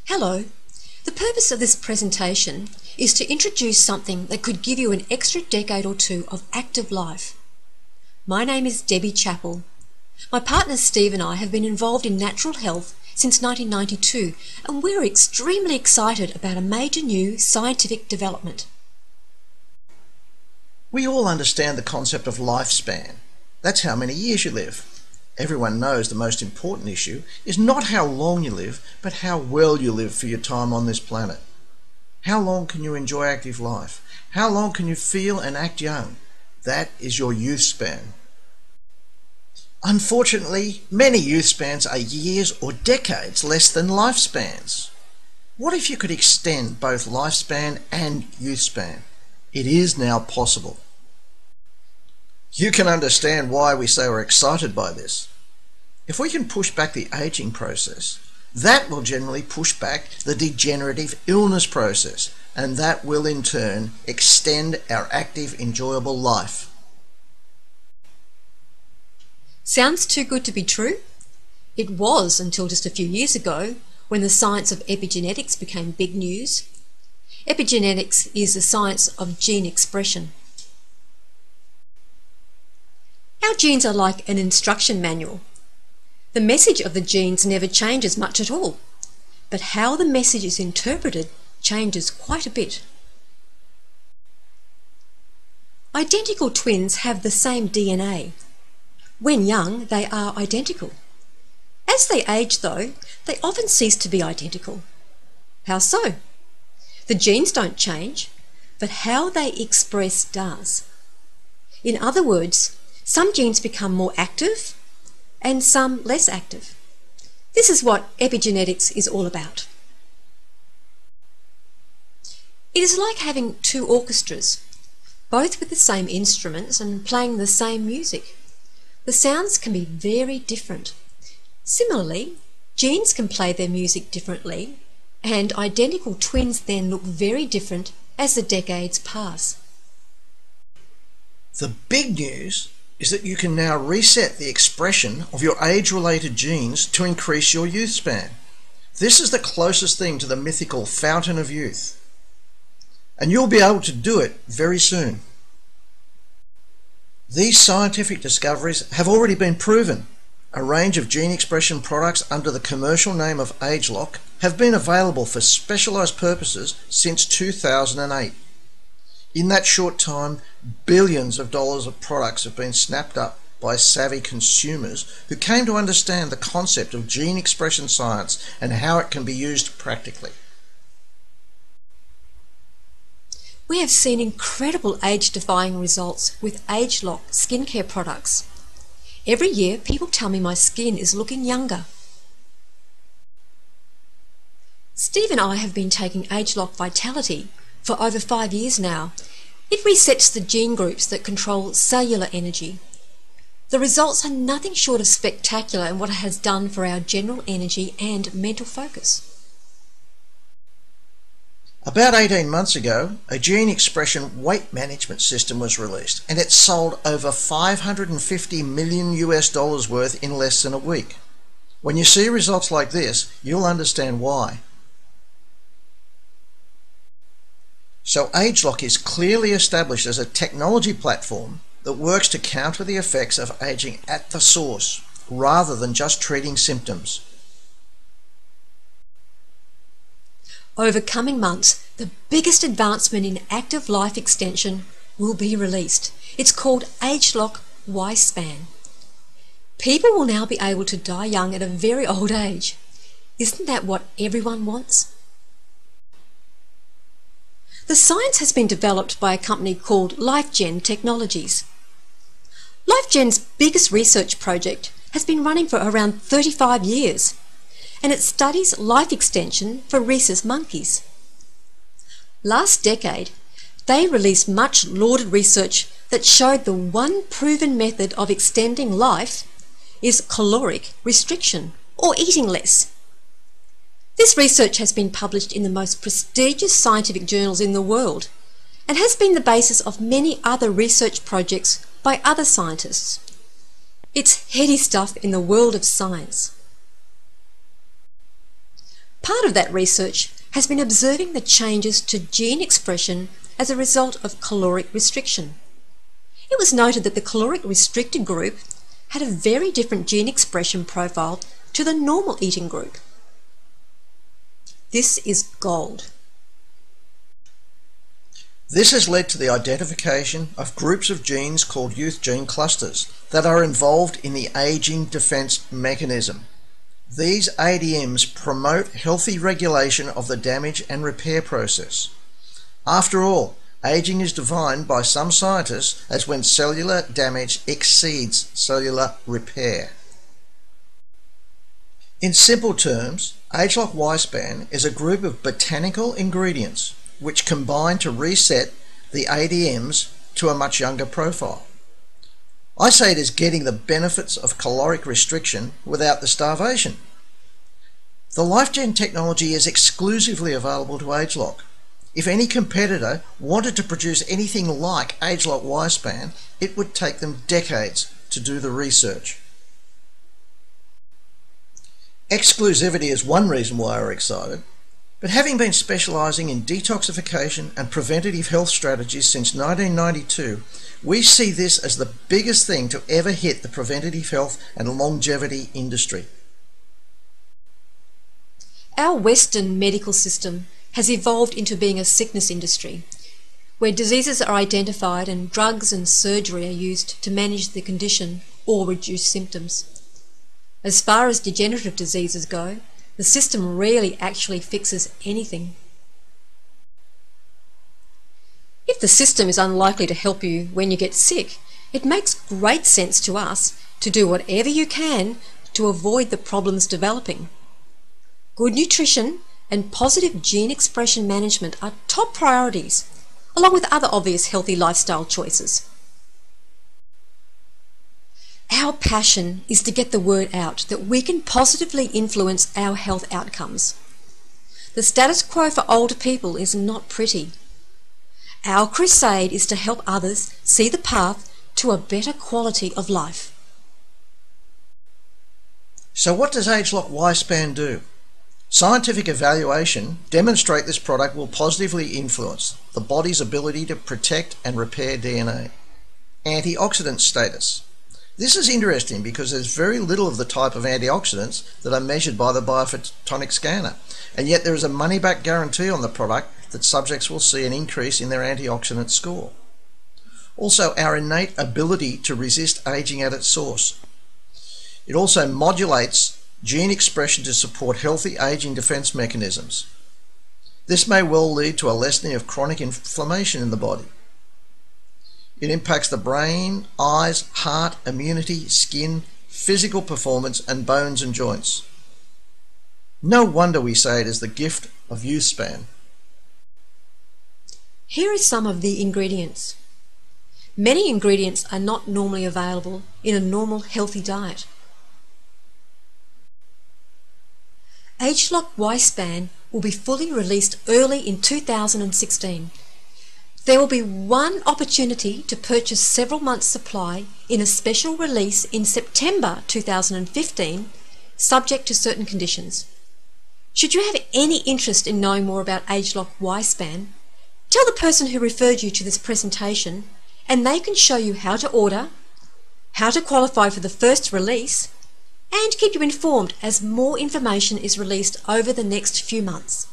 Hello. The purpose of this presentation is to introduce something that could give you an extra decade or two of active life. My name is Debbie Chappell. My partner Steve and I have been involved in natural health since 1992, and we're extremely excited about a major new scientific development. We all understand the concept of lifespan. That's how many years you live. Everyone knows the most important issue is not how long you live, but how well you live for your time on this planet. How long can you enjoy active life? How long can you feel and act young? That is your youth span. Unfortunately, many youth spans are years or decades less than lifespans. What if you could extend both lifespan and youth span? It is now possible. You can understand why we say we're excited by this. If we can push back the aging process, that will generally push back the degenerative illness process, and that will in turn extend our active, enjoyable life. Sounds too good to be true? It was until just a few years ago, when the science of epigenetics became big news. Epigenetics is the science of gene expression. Our genes are like an instruction manual. The message of the genes never changes much at all, but how the message is interpreted changes quite a bit. Identical twins have the same DNA. When young, they are identical. As they age, though, they often cease to be identical. How so? The genes don't change, but how they express does. In other words, some genes become more active and some less active. This is what epigenetics is all about. It is like having two orchestras, both with the same instruments and playing the same music. The sounds can be very different. Similarly, genes can play their music differently, and identical twins then look very different as the decades pass. The big news is that you can now reset the expression of your age-related genes to increase your youth span. This is the closest thing to the mythical fountain of youth. And you'll be able to do it very soon. These scientific discoveries have already been proven. A range of gene expression products under the commercial name of Ageloc have been available for specialised purposes since 2008. In that short time, billions of dollars of products have been snapped up by savvy consumers who came to understand the concept of gene expression science and how it can be used practically. We have seen incredible age-defying results with Ageloc skincare products. Every year, people tell me my skin is looking younger. Steve and I have been taking Ageloc Vitality for over 5 years now. It resets the gene groups that control cellular energy. The results are nothing short of spectacular in what it has done for our general energy and mental focus. About 18 months ago, a gene expression weight management system was released, and it sold over $550 million worth in less than a week. When you see results like this, you'll understand why. So Ageloc is clearly established as a technology platform that works to counter the effects of aging at the source, rather than just treating symptoms. Over coming months, the biggest advancement in active life extension will be released. It's called Ageloc Y Span. People will now be able to die young at a very old age. Isn't that what everyone wants? The science has been developed by a company called LifeGen Technologies. LifeGen's biggest research project has been running for around 35 years, and it studies life extension for rhesus monkeys. Last decade, they released much lauded research that showed the one proven method of extending life is caloric restriction, or eating less. This research has been published in the most prestigious scientific journals in the world and has been the basis of many other research projects by other scientists. It's heady stuff in the world of science. Part of that research has been observing the changes to gene expression as a result of caloric restriction. It was noted that the caloric restricted group had a very different gene expression profile to the normal eating group. This is gold. This has led to the identification of groups of genes called youth gene clusters that are involved in the aging defense mechanism. These ADMs promote healthy regulation of the damage and repair process. After all, aging is defined by some scientists as when cellular damage exceeds cellular repair. In simple terms, Ageloc Y Span is a group of botanical ingredients which combine to reset the ADMs to a much younger profile. I say it is getting the benefits of caloric restriction without the starvation. The LifeGen technology is exclusively available to Ageloc. If any competitor wanted to produce anything like Ageloc Y Span, it would take them decades to do the research. Exclusivity is one reason why we're excited, but having been specialising in detoxification and preventative health strategies since 1992, we see this as the biggest thing to ever hit the preventative health and longevity industry. Our Western medical system has evolved into being a sickness industry, where diseases are identified and drugs and surgery are used to manage the condition or reduce symptoms. As far as degenerative diseases go, the system rarely actually fixes anything. If the system is unlikely to help you when you get sick, it makes great sense to us to do whatever you can to avoid the problems developing. Good nutrition and positive gene expression management are top priorities, along with other obvious healthy lifestyle choices. Our passion is to get the word out that we can positively influence our health outcomes. The status quo for older people is not pretty. Our crusade is to help others see the path to a better quality of life. So what does Ageloc Y Span do? Scientific evaluation demonstrate this product will positively influence the body's ability to protect and repair DNA. Antioxidant status. This is interesting because there's very little of the type of antioxidants that are measured by the biophotonic scanner, and yet there is a money-back guarantee on the product that subjects will see an increase in their antioxidant score. Also, our innate ability to resist aging at its source. It also modulates gene expression to support healthy aging defense mechanisms. This may well lead to a lessening of chronic inflammation in the body. It impacts the brain, eyes, heart, immunity, skin, physical performance, and bones and joints. No wonder we say it is the gift of youth span. Here are some of the ingredients. Many ingredients are not normally available in a normal healthy diet. Ageloc Y Span will be fully released early in 2016. There will be one opportunity to purchase several months' supply in a special release in September 2015, subject to certain conditions. Should you have any interest in knowing more about Ageloc Y Span, tell the person who referred you to this presentation and they can show you how to order, how to qualify for the first release, and keep you informed as more information is released over the next few months.